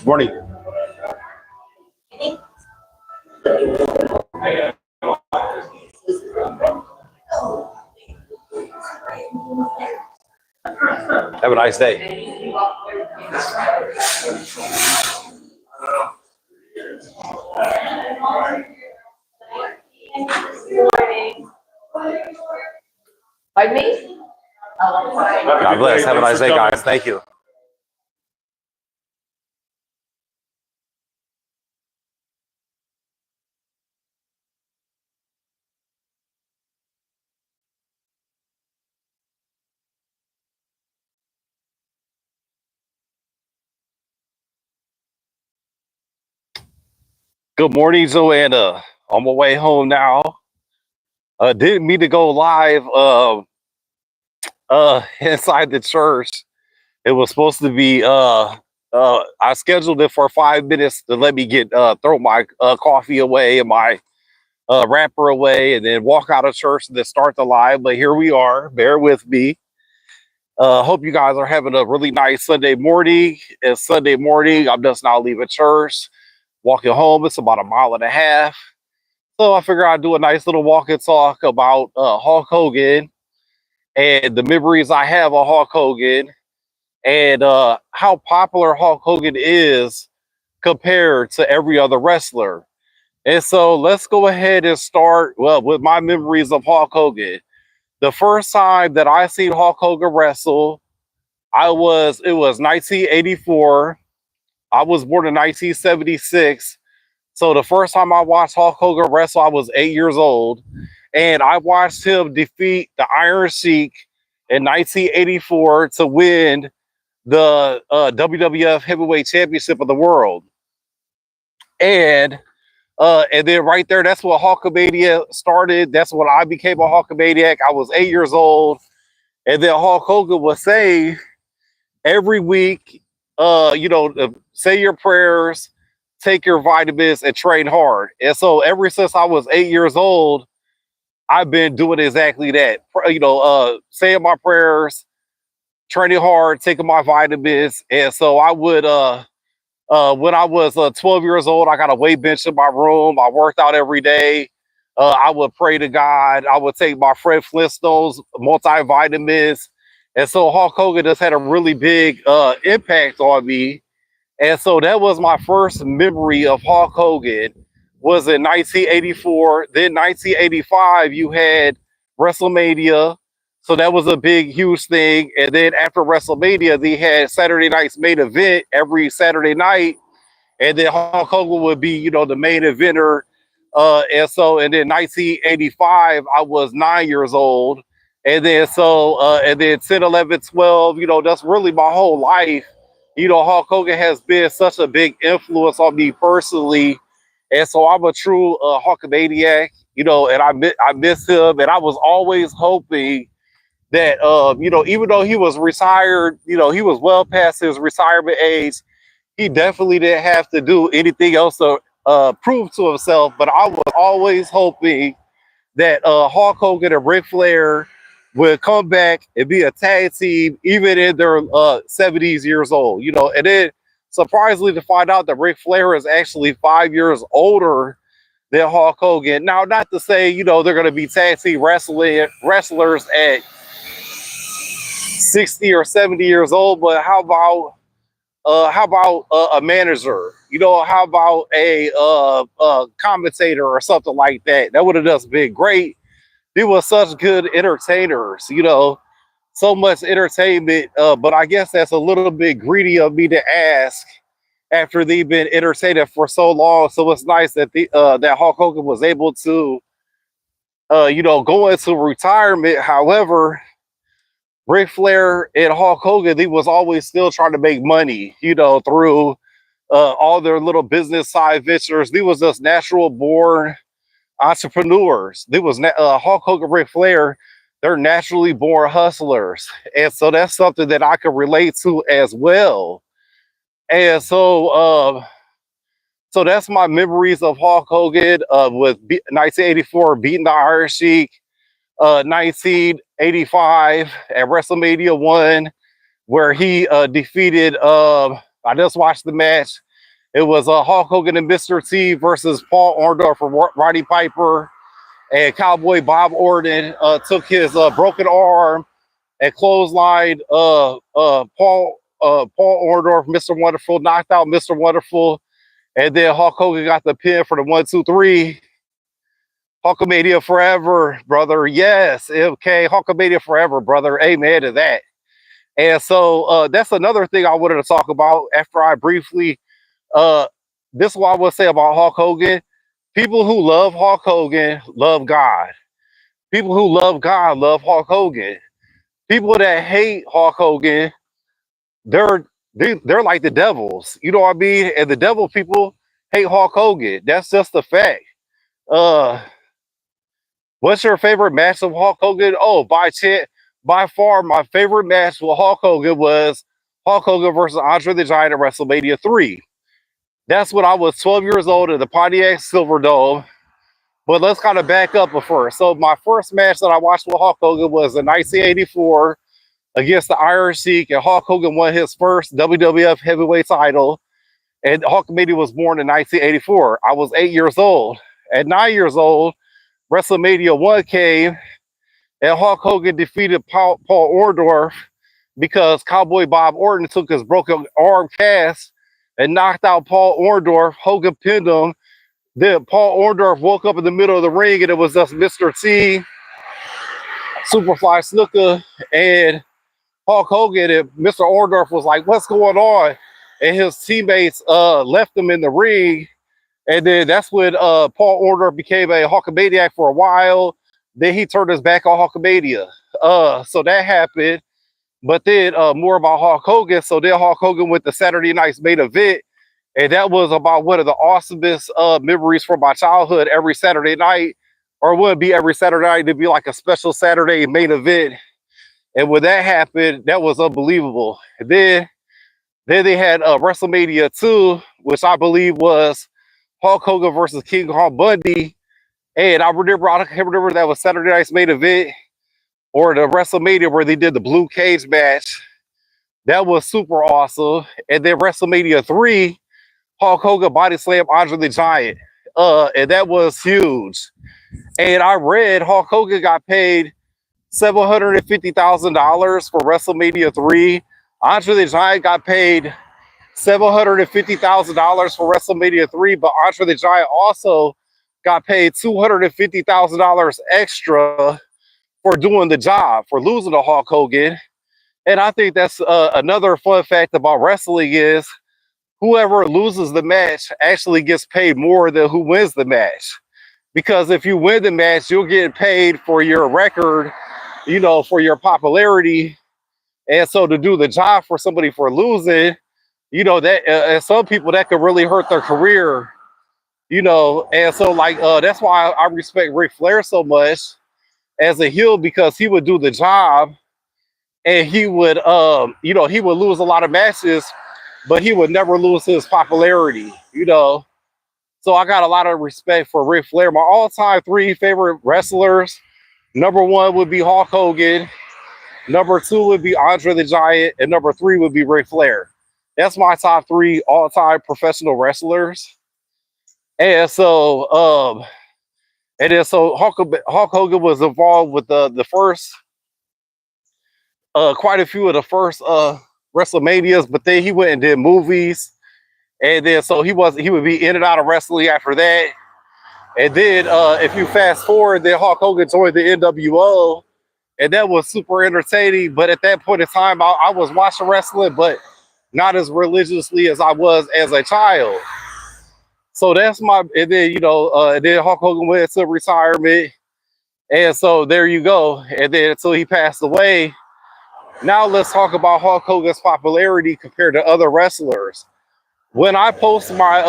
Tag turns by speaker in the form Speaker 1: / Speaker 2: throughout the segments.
Speaker 1: Morning. Have a nice day.
Speaker 2: Pardon me?
Speaker 1: God bless. Have a nice day, guys. Thank you. Good morning, Zoanna. On my way home now. Didn't mean to go live inside the church. It was supposed to be I scheduled it for 5 minutes to let me get throw my coffee away and my wrapper away and then walk out of church and then start the live. But here we are. Bear with me. Hope you guys are having a really nice Sunday morning. It's Sunday morning. I'm just now leaving church, walking home. It's about a mile and a half. So I figure I'd do a nice little walk and talk about Hulk Hogan and the memories I have of Hulk Hogan and how popular Hulk Hogan is compared to every other wrestler. And so let's go ahead and start with my memories of Hulk Hogan. The first time that I seen Hulk Hogan wrestle, it was 1984. I was born in 1976. So the first time I watched Hulk Hogan wrestle, I was 8 years old. And I watched him defeat the Iron Sheik in 1984 to win the WWF Heavyweight Championship of the world. And then right there, that's what Hulkamania started. That's when I became a Hulkamaniac. I was 8 years old. And then Hulk Hogan would say every week, say your prayers, take your vitamins, and train hard. And so ever since I was 8 years old, I've been doing exactly that. Saying my prayers, training hard, taking my vitamins. And so I would when I was 12 years old, I got a weight bench in my room. I worked out every day. I would pray to God. I would take my Fred Flintstone's multivitamins. And so Hulk Hogan just had a really big impact on me. And so that was my first memory of Hulk Hogan was in 1984. Then 1985, you had WrestleMania. So that was a big, huge thing. And then after WrestleMania, they had Saturday night's main event every Saturday night. And then Hulk Hogan would be, the main eventer. And then 1985, I was 9 years old. And then and then 10, 11, 12, that's really my whole life. Hulk Hogan has been such a big influence on me personally. And so I'm a true Hulkamaniac, and I miss him. And I was always hoping that, even though he was retired, he was well past his retirement age, he definitely didn't have to do anything else to prove to himself. But I was always hoping that Hulk Hogan and Ric Flair would come back and be a tag team, even in their 70s years old, and then surprisingly to find out that Ric Flair is actually 5 years older than Hulk Hogan. Now, not to say, they're going to be tag team wrestlers at 60 or 70 years old, but how about a manager? How about a commentator or something like that? That would have just been great. They were such good entertainers, so much entertainment. But I guess that's a little bit greedy of me to ask after they've been entertained for so long. So it's nice that that Hulk Hogan was able to, go into retirement. However, Ric Flair and Hulk Hogan, he was always still trying to make money, through all their little business side ventures. They was just natural born entrepreneurs. They was Hulk Hogan, Ric Flair. They're naturally born hustlers, and so that's something that I can relate to as well. And so that's my memories of Hulk Hogan with 1984 beating the Iron Sheik, 1985 at WrestleMania 1, where he defeated, I just watched the match. It was Hulk Hogan and Mr. T versus Paul Orndorff and Roddy Piper. And Cowboy Bob Orton took his broken arm and clotheslined Paul Orndorff, Mr. Wonderful, knocked out Mr. Wonderful. And then Hulk Hogan got the pin for the 1, 2, 3. Hulkamania forever, brother. Yes, okay. Hulkamania forever, brother. Amen to that. And so that's another thing I wanted to talk about after I briefly. This is what I would say about Hulk Hogan. People who love Hulk Hogan love God. People who love God love Hulk Hogan. People that hate Hulk Hogan, they're they're like the devils. You know what I mean? And the devil people hate Hulk Hogan. That's just a fact. Uh, what's your favorite match of Hulk Hogan? Oh, by far, my favorite match with Hulk Hogan was Hulk Hogan versus Andre the Giant at WrestleMania 3. That's when I was 12 years old at the Pontiac Silverdome. But let's kind of back up first. So my first match that I watched with Hulk Hogan was in 1984 against the Iron Sheik, and Hulk Hogan won his first WWF heavyweight title. And Hulkamania was born in 1984. I was 8 years old. At 9 years old, WrestleMania 1 came, and Hulk Hogan defeated Paul Orndorff because Cowboy Bob Orton took his broken arm cast and knocked out Paul Orndorff. Hogan pinned him. Then Paul Orndorff woke up in the middle of the ring, and it was just Mr. T, Superfly Snuka, and Hulk Hogan. And Mr. Orndorff was like, "What's going on?" And his teammates left him in the ring. And then that's when Paul Orndorff became a Hulkamaniac for a while. Then he turned his back on Hulkamania. So that happened. But then more about Hulk Hogan. So then Hulk Hogan went to Saturday night's main event. And that was about one of the awesomest memories from my childhood. Every Saturday night, or it wouldn't be every Saturday night, it'd be like a special Saturday main event. And when that happened, that was unbelievable. And then they had WrestleMania 2, which I believe was Hulk Hogan versus King Kong Bundy. And I can't remember that was Saturday night's main event or the WrestleMania where they did the blue cage match. That was super awesome. And then WrestleMania 3, Hulk Hogan body slammed Andre the Giant. And that was huge. And I read Hulk Hogan got paid $750,000 for WrestleMania 3. Andre the Giant got paid $750,000 for WrestleMania 3, but Andre the Giant also got paid $250,000 extra for doing the job, for losing to Hulk Hogan. And I think that's another fun fact about wrestling is whoever loses the match actually gets paid more than who wins the match. Because if you win the match, you'll get paid for your record, for your popularity. And so to do the job for somebody for losing, that and some people that could really hurt their career, and so that's why I respect Ric Flair so much as a heel, because he would do the job and he would he would lose a lot of matches, but he would never lose his popularity. So I got a lot of respect for Ric Flair. My all-time 3 favorite wrestlers, number 1 would be Hulk Hogan, number 2 would be Andre the Giant, and number 3 would be Ric Flair. That's my top 3 all-time professional wrestlers. And so and then so Hulk Hogan was involved with the first quite a few of the first WrestleManias, but then he went and did movies, and then so he would be in and out of wrestling after that. And then if you fast forward, then Hulk Hogan joined the NWO, and that was super entertaining. But at that point in time, I was watching wrestling, but not as religiously as I was as a child. So that's my, and then and then Hulk Hogan went into retirement, and so there you go. And then until he passed away. Now let's talk about Hulk Hogan's popularity compared to other wrestlers. When I post my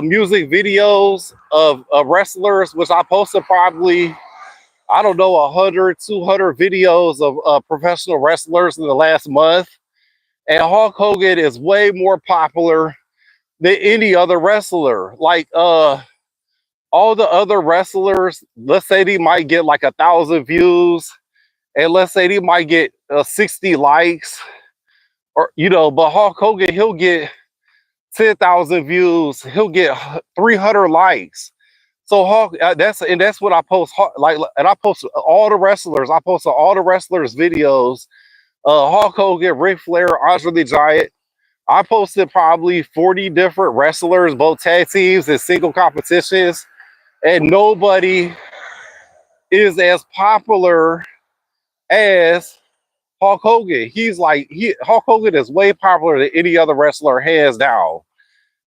Speaker 1: music videos of wrestlers, which I posted probably, I don't know, 100, 200 videos of professional wrestlers in the last month. And Hulk Hogan is way more popular than any other wrestler. Like all the other wrestlers, let's say they might get like 1,000 views, and let's say they might get 60 likes, or but Hulk Hogan, he'll get 10,000 views, he'll get 300 likes. So Hulk, that's what I post. Like, and I post all the wrestlers. I post all the wrestlers' videos. Hulk Hogan, Ric Flair, Andre the Giant. I posted probably 40 different wrestlers, both tag teams and single competitions, and nobody is as popular as Hulk Hogan. Hulk Hogan is way popular than any other wrestler, hands down.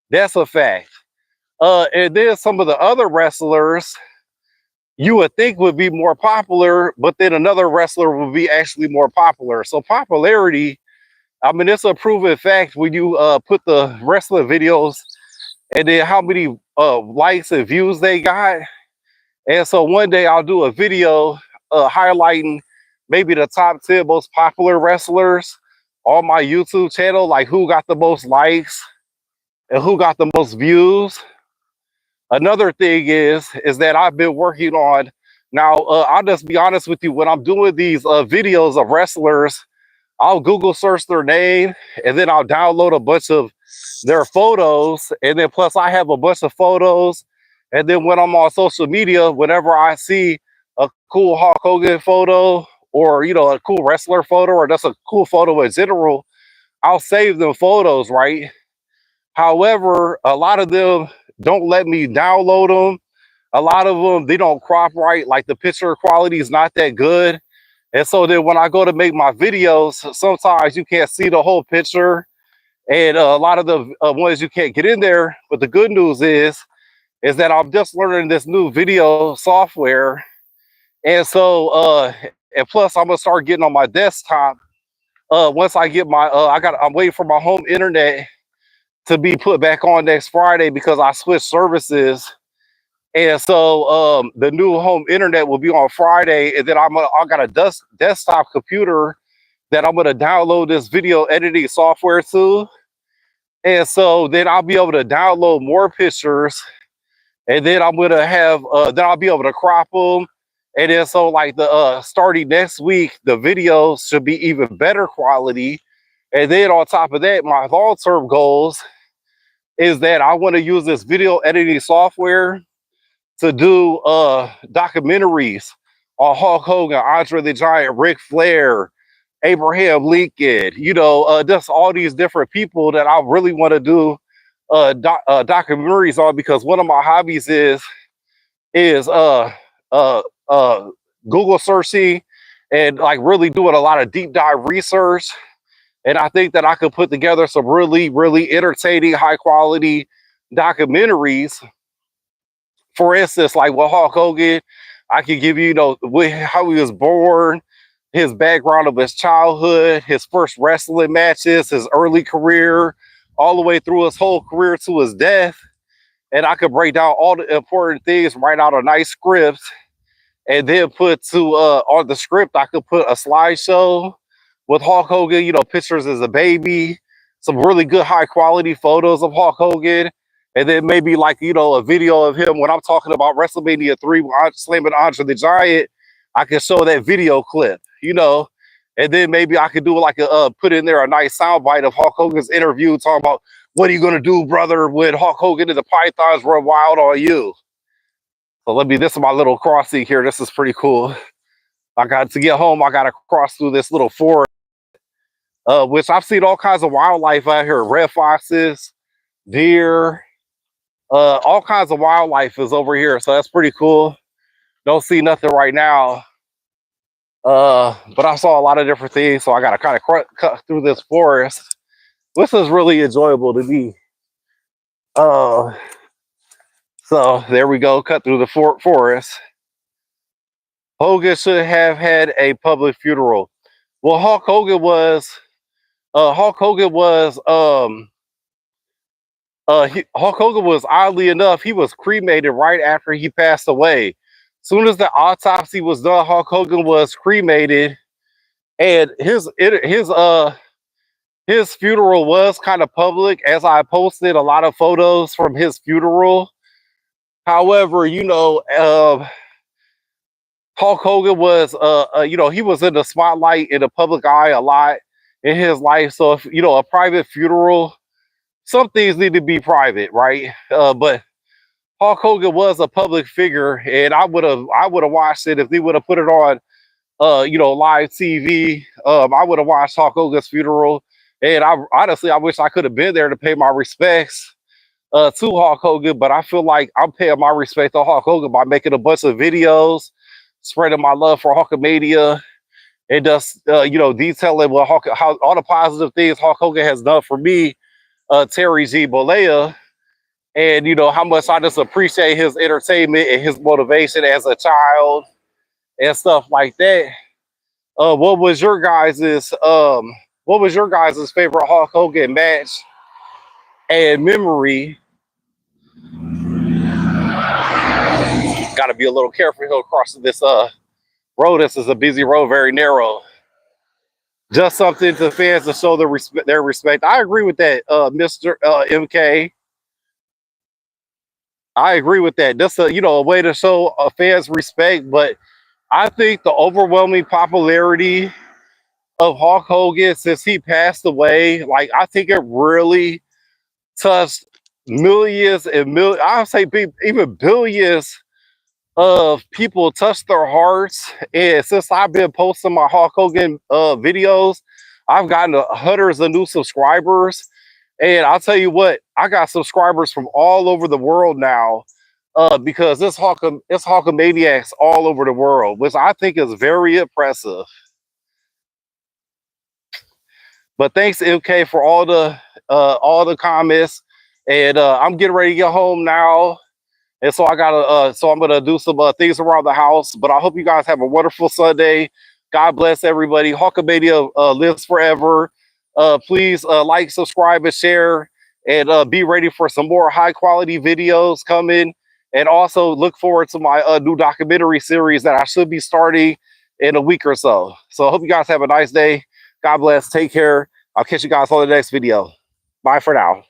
Speaker 1: That's a fact. And then some of the other wrestlers you would think would be more popular, but then another wrestler would be actually more popular. So popularity, I mean, it's a proven fact when you put the wrestling videos and then how many likes and views they got. And so one day I'll do a video highlighting maybe the top 10 most popular wrestlers on my YouTube channel, like who got the most likes and who got the most views. Another thing is that I've been working on, now I'll just be honest with you, when I'm doing these videos of wrestlers, I'll Google search their name, and then I'll download a bunch of their photos, and then plus I have a bunch of photos, and then when I'm on social media, whenever I see a cool Hulk Hogan photo, or a cool wrestler photo, or just a cool photo in general, I'll save them photos, right? However, a lot of them don't let me download them. A lot of them, they don't crop right, like the picture quality is not that good. And so then when I go to make my videos, sometimes you can't see the whole picture, and a lot of the ones you can't get in there. But the good news is that I'm just learning this new video software, and so and plus I'm gonna start getting on my desktop. Once I get my I'm waiting for my home internet to be put back on next Friday because I switched services. And so the new home internet will be on Friday, and then I got a desktop computer that I'm gonna download this video editing software to, and so then I'll be able to download more pictures, and then I'm gonna have then I'll be able to crop them, and then so like the starting next week, the videos should be even better quality, and then on top of that, my long-term goals is that I want to use this video editing software to do documentaries on Hulk Hogan, Andre the Giant, Ric Flair, Abraham Lincoln, just all these different people that I really want to do documentaries on, because one of my hobbies is uh, uh, Google searching and like really doing a lot of deep dive research. And I think that I could put together some really, really entertaining, high quality documentaries. For instance, like with Hulk Hogan, I could give you, how he was born, his background of his childhood, his first wrestling matches, his early career, all the way through his whole career to his death. And I could break down all the important things, write out a nice script, and then put to on the script, I could put a slideshow with Hulk Hogan, pictures as a baby, some really good high quality photos of Hulk Hogan, and then maybe like, a video of him when I'm talking about WrestleMania 3, when I'm slamming Andre the Giant, I can show that video clip, and then maybe I could do like put in there a nice soundbite of Hulk Hogan's interview talking about what are you gonna do, brother, when Hulk Hogan and the Pythons run wild on you? So this is my little crossing here. This is pretty cool. I got to get home, I gotta cross through this little forest, which I've seen all kinds of wildlife out here. Red foxes, deer, all kinds of wildlife is over here. So that's pretty cool. Don't see nothing right now. But I saw a lot of different things, so I gotta kind of cut through this forest. This is really enjoyable to me. So there we go, cut through the forest. Hogan should have had a public funeral. Well, Hulk Hogan was Hulk Hogan was, oddly enough, he was cremated right after he passed away. Soon as the autopsy was done, Hulk Hogan was cremated, and his funeral was kind of public, as I posted a lot of photos from his funeral. However, Hulk Hogan was, he was in the spotlight, in the public eye a lot in his life. So if, a private funeral, some things need to be private, right? But Hulk Hogan was a public figure, and I would have watched it if they would have put it on, live TV. I would have watched Hulk Hogan's funeral, and I wish I could have been there to pay my respects to Hulk Hogan. But I feel like I'm paying my respect to Hulk Hogan by making a bunch of videos, spreading my love for Hulkamania, and just detailing how all the positive things Hulk Hogan has done for me, Terry G. Bollea, and how much I just appreciate his entertainment and his motivation as a child and stuff like that. What was your guys's favorite Hulk Hogan match and memory? Got to be a little careful here crossing this road. This is a busy road, very narrow. Just something to fans to show their respect. I agree with that, Mr. MK. I agree with that. That's a way to show fans respect. But I think the overwhelming popularity of Hulk Hogan since he passed away, like, I think it really touched millions and millions. I would say even billions of people touched their hearts. And since I've been posting my Hulk Hogan videos, I've gotten hundreds of new subscribers. And I'll tell you what, I got subscribers from all over the world now, because it's Hulkamaniacs all over the world, which I think is very impressive. But thanks, MK, for all the comments. And I'm getting ready to get home now. And so I'm gonna do some things around the house. But I hope you guys have a wonderful Sunday. God bless everybody. Hulkamania lives forever. Please like, subscribe, and share, and be ready for some more high quality videos coming. And also look forward to my new documentary series that I should be starting in a week or so. So I hope you guys have a nice day. God bless. Take care. I'll catch you guys on the next video. Bye for now.